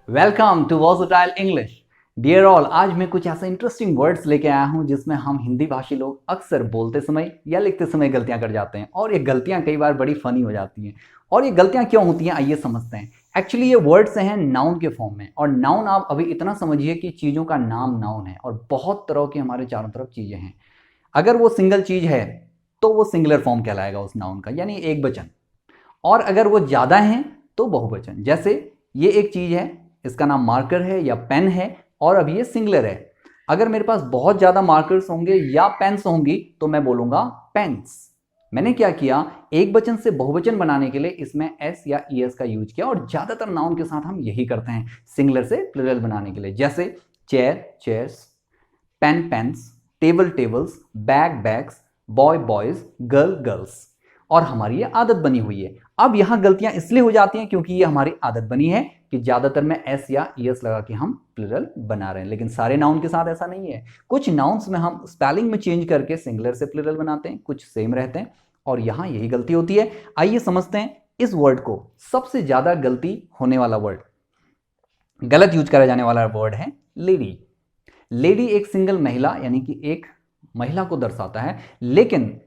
Welcome to versatile English. Dear all, आज मैं कुछ ऐसे इंटरेस्टिंग वर्ड्स लेके आया हूं जिसमें हम हिंदी भाषी लोग अक्सर बोलते समय या लिखते समय गलतियां कर जाते हैं और ये गलतियां कई बार बड़ी फनी हो जाती हैं। और ये गलतियां क्यों होती हैं आइए समझते हैं। एक्चुअली ये वर्ड्स हैं नाउन के फॉर्म में, और नाउन आप अभी इतना समझिए कि चीज़ों का नाम नाउन है और बहुत तरह की हमारे चारों तरफ चीज़ें हैं। अगर वो सिंगल चीज़ है तो वो सिंगुलर फॉर्म कहलाएगा उस नाउन का, यानी एक वचन। और अगर वो ज़्यादा हैं तो बहुवचन। जैसे ये एक चीज़ है, इसका नाम मार्कर है या पेन है, और अब ये सिंगुलर है। अगर मेरे पास बहुत ज़्यादा मार्कर्स होंगे या पेन्स होंगी तो मैं बोलूँगा पेन्स। मैंने क्या किया, एक वचन से बहुवचन बनाने के लिए इसमें एस या ईएस का यूज किया, और ज़्यादातर नाउन के साथ हम यही करते हैं सिंगुलर से प्लुरल बनाने के लिए। जैसे chair chairs, pen pens, table tables, bag bags, boy boys, girl girls. और हमारी ये आदत बनी हुई है। अब यहां गलतियां इसलिए हो जाती हैं क्योंकि ये हमारी आदत बनी है कि ज्यादातर में एस या ईएस लगा के हम प्लुरल बना रहे हैं, लेकिन सारे नाउन के साथ ऐसा नहीं है। कुछ नाउन्स में हम स्पेलिंग में चेंज करके सिंगुलर से प्लुरल बनाते हैं, कुछ सेम रहते हैं, और यहां यही गलती होती है। आइए समझते हैं इस वर्ड को। सबसे ज्यादा गलती होने वाला वर्ड, गलत यूज करा जाने वाला वर्ड है लेडी। लेडी एक सिंगल महिला यानी कि एक महिला को दर्शाता है, लेकिन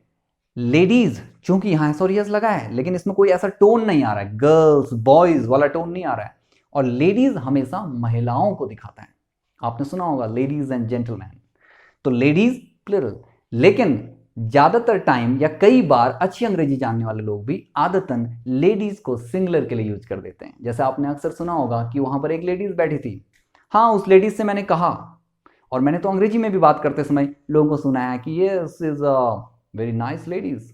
लेडीज चूंकि यहां एस और यस लगा है, लेकिन इसमें कोई ऐसा टोन नहीं आ रहा है, गर्ल्स बॉयज वाला टोन नहीं आ रहा है। और लेडीज हमेशा महिलाओं को दिखाता है। आपने सुना होगा लेडीज एंड जेंटलमैन, तो लेडीज प्लुरल। लेकिन ज्यादातर टाइम या कई बार अच्छी अंग्रेजी जानने वाले लोग भी आदतन लेडीज को सिंगुलर के लिए यूज कर देते हैं। जैसे आपने अक्सर सुना होगा कि वहां पर एक लेडीज बैठी थी, हाँ उस लेडीज से मैंने कहा, और मैंने तो अंग्रेजी में भी बात करते समय लोगों को सुनाया कि ये is very nice ladies,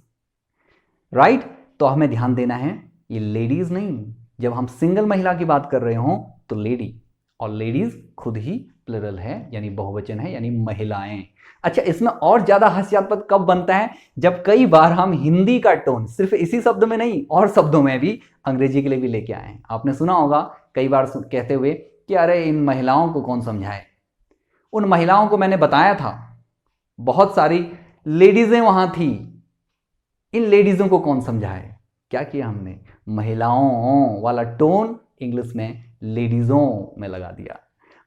right. तो हमें ध्यान देना है, ये लेडीज नहीं, जब हम सिंगल महिला की बात कर रहे हों तो लेडी, और लेडीज खुद ही प्लुरल है यानी बहुवचन है, यानी महिलाएं। अच्छा, इसमें और ज्यादा हास्यास्पद कब बनता है, जब कई बार हम हिंदी का टोन सिर्फ इसी शब्द में नहीं और शब्दों में भी अंग्रेजी के लिए भी लेके आए हैं। आपने सुना होगा कई बार कहते हुए कि अरे इन महिलाओं को कौन समझाए। उन महिलाओं को मैंने बताया था, बहुत सारी लेडीजें वहां थी, इन लेडीजों को कौन समझाए। क्या किया हमने, महिलाओं वाला टोन इंग्लिश में लेडीजों में लगा दिया,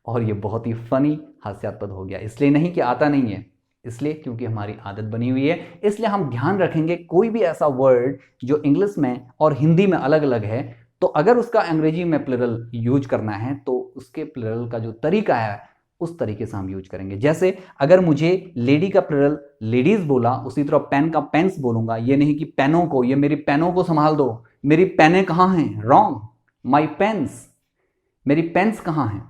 और ये बहुत ही फनी हास्यास्पद हो गया। इसलिए नहीं कि आता नहीं है, इसलिए क्योंकि हमारी आदत बनी हुई है। इसलिए हम ध्यान रखेंगे कोई भी ऐसा वर्ड जो इंग्लिश में और हिंदी में अलग अलग है, तो अगर उसका अंग्रेजी में प्लुरल यूज करना है तो उसके प्लुरल का जो तरीका है उस तरीके से हम यूज करेंगे। जैसे अगर मुझे लेडी का प्लुरल लेडीज बोला, उसी तरह पेन का पेन्स बोलूंगा। ये नहीं कि पेनों को, ये मेरी पेनों को संभाल दो, मेरी पेनें कहाँ हैं, रॉन्ग, माई पेन्स, मेरी पेन्स कहाँ हैं।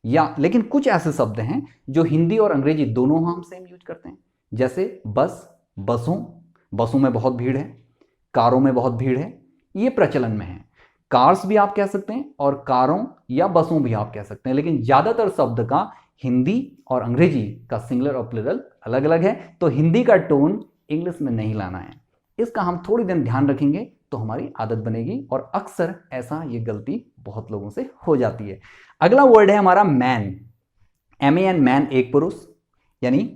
या लेकिन कुछ ऐसे शब्द हैं जो हिंदी और अंग्रेजी दोनों हम सेम यूज करते हैं। जैसे बस, बसों, बसों में बहुत भीड़ है, कारों में बहुत भीड़ है, ये प्रचलन में है। कार्स भी आप कह सकते हैं और कारों या बसों भी आप कह सकते हैं, लेकिन ज्यादातर शब्द का हिंदी और अंग्रेजी का सिंगुलर और प्लुरल अलग अलग है, तो हिंदी का टोन इंग्लिश में नहीं लाना है। इसका हम थोड़ी दिन ध्यान रखेंगे तो हमारी आदत बनेगी, और अक्सर ऐसा ये गलती बहुत लोगों से हो जाती है। अगला वर्ड है हमारा मैन, एम-ए-एन, मैन एक पुरुष यानी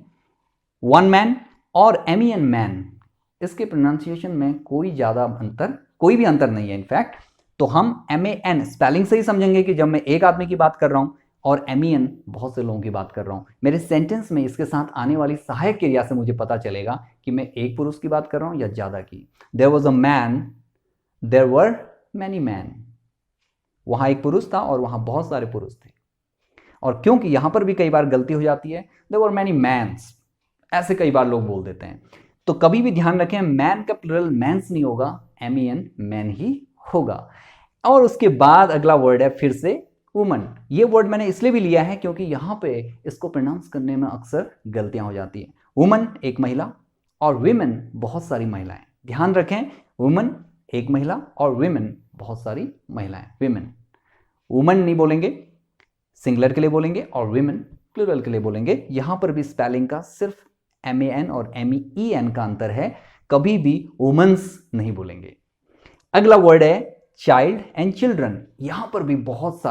वन मैन, और एम-ई-एन मैन, इसके प्रोनाउंसिएशन में कोई भी अंतर नहीं है इनफैक्ट। तो हम एम-ए-एन स्पेलिंग से ही समझेंगे कि जब मैं एक आदमी की बात कर रहा हूं, और एम-ई-एन बहुत से लोगों की बात कर रहा हूं। मेरे सेंटेंस में इसके साथ आने वाली सहायक क्रिया से मुझे पता चलेगा कि मैं एक पुरुष की बात कर रहा हूं या ज्यादा की। There was a man, there were many man, वहां एक पुरुष था और वहां बहुत सारे पुरुष थे। और क्योंकि यहां पर भी कई बार गलती हो जाती है, देयर वर मैनी मैन्स, ऐसे कई बार लोग बोल देते हैं। तो कभी भी ध्यान रखें, मैन का प्लुरल मैन्स नहीं होगा, एम-ई-एन मैन ही होगा। और उसके बाद अगला वर्ड है फिर से वुमन। ये वर्ड मैंने इसलिए भी लिया है क्योंकि यहां पे इसको प्रोनाउंस करने में अक्सर गलतियां हो जाती हैं। वुमन एक महिला और विमेन बहुत सारी महिलाएं। ध्यान रखें, वुमन एक महिला और विमेन बहुत सारी महिलाएं। विमेन, वुमन नहीं बोलेंगे, सिंगुलर के लिए बोलेंगे, और विमेन प्लुरल के लिए बोलेंगे। यहां पर भी स्पेलिंग का सिर्फ एम-ए-एन और एम-ई-एन का अंतर है, कभी भी वुमेन्स नहीं बोलेंगे। अगला वर्ड है चाइल्ड एंड चिल्ड्रन। यहां पर भी बहुत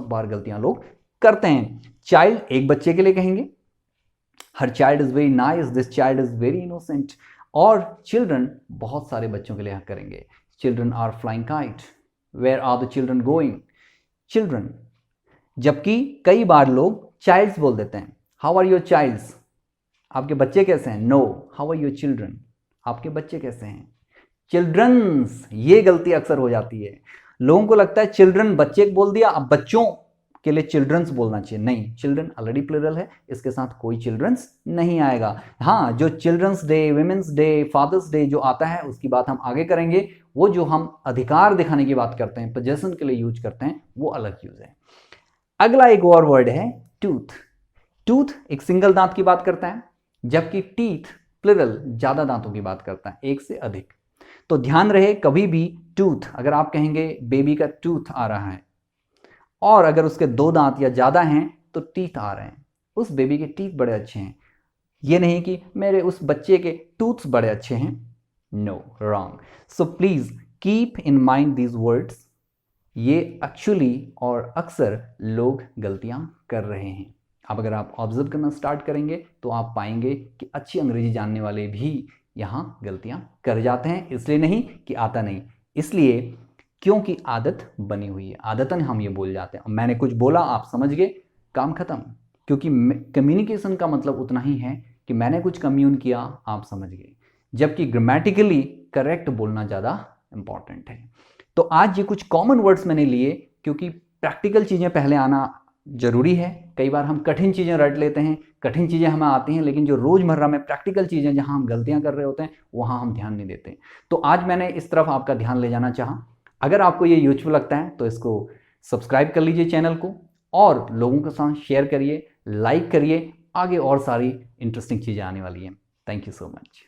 बार गलतियां लोग करते हैं। चाइल्ड एक बच्चे के लिए कहेंगे, हर child is very nice, this child is very innocent. और चिल्ड्रन बहुत सारे बच्चों के लिए करेंगे, children are flying kite, where are the children going, children. जबकि कई बार लोग चाइल्ड्स बोल देते हैं। हाउ आर योर चाइल्ड्स, आपके बच्चे कैसे हैं? No, how are your children, आपके बच्चे कैसे हैं? चिल्ड्रंस, ये गलती अक्सर हो जाती है। लोगों को लगता है चिल्ड्रन बच्चे को बोल दिया, अब बच्चों के लिए चिल्ड्रंस बोलना चाहिए। नहीं, चिल्ड्रन ऑलरेडी प्लूरल है, इसके साथ कोई चिल्ड्रंस नहीं आएगा। हाँ, जो children's day, women's day, father's day जो आता है उसकी बात हम आगे करेंगे। वो जो हम अधिकार दिखाने की बात करते हैं, पोजेशन के लिए यूज करते हैं, वो अलग यूज है। अगला एक और वर्ड है टूथ। टूथ एक सिंगल दांत की बात करता है, जबकि टीथ प्लूरल ज्यादा दांतों की बात करता है, एक से अधिक। तो ध्यान रहे, कभी भी टूथ अगर आप कहेंगे बेबी का टूथ आ रहा है और अगर उसके 2 दांत या ज्यादा हैं तो टीथ आ रहे हैं, उस बेबी के टीथ बड़े अच्छे हैं। ये नहीं कि मेरे उस बच्चे के टूथ्स बड़े अच्छे हैं। No, wrong. So please keep in mind these words. ये एक्चुअली और अक्सर लोग गलतियां कर रहे हैं। अब अगर आप ऑब्जर्व करना स्टार्ट करेंगे तो आप पाएंगे कि अच्छी अंग्रेजी जानने वाले भी यहाँ गलतियां कर जाते हैं। इसलिए नहीं कि आता नहीं, इसलिए क्योंकि आदत बनी हुई है, आदतन हम ये बोल जाते हैं। मैंने कुछ बोला, आप समझ गए, काम खत्म। क्योंकि कम्युनिकेशन का मतलब उतना ही है कि मैंने कुछ कम्यून किया, आप समझ गए, जबकि ग्रामेटिकली करेक्ट बोलना ज़्यादा इंपॉर्टेंट है। तो आज ये कुछ कॉमन वर्ड्स मैंने लिए क्योंकि प्रैक्टिकल चीज़ें पहले आना जरूरी है। कई बार हम कठिन चीज़ें रट लेते हैं, कठिन चीज़ें हमें आती हैं, लेकिन जो रोज़मर्रा में प्रैक्टिकल चीज़ें जहां हम गलतियां कर रहे होते हैं वहां हम ध्यान नहीं देते। तो आज मैंने इस तरफ आपका ध्यान ले जाना चाहा। अगर आपको ये यूजफुल लगता है तो इसको सब्सक्राइब कर लीजिए चैनल को, और लोगों के साथ शेयर करिए, लाइक करिए। आगे और सारी इंटरेस्टिंग चीज़ें आने वाली हैं। Thank you so much.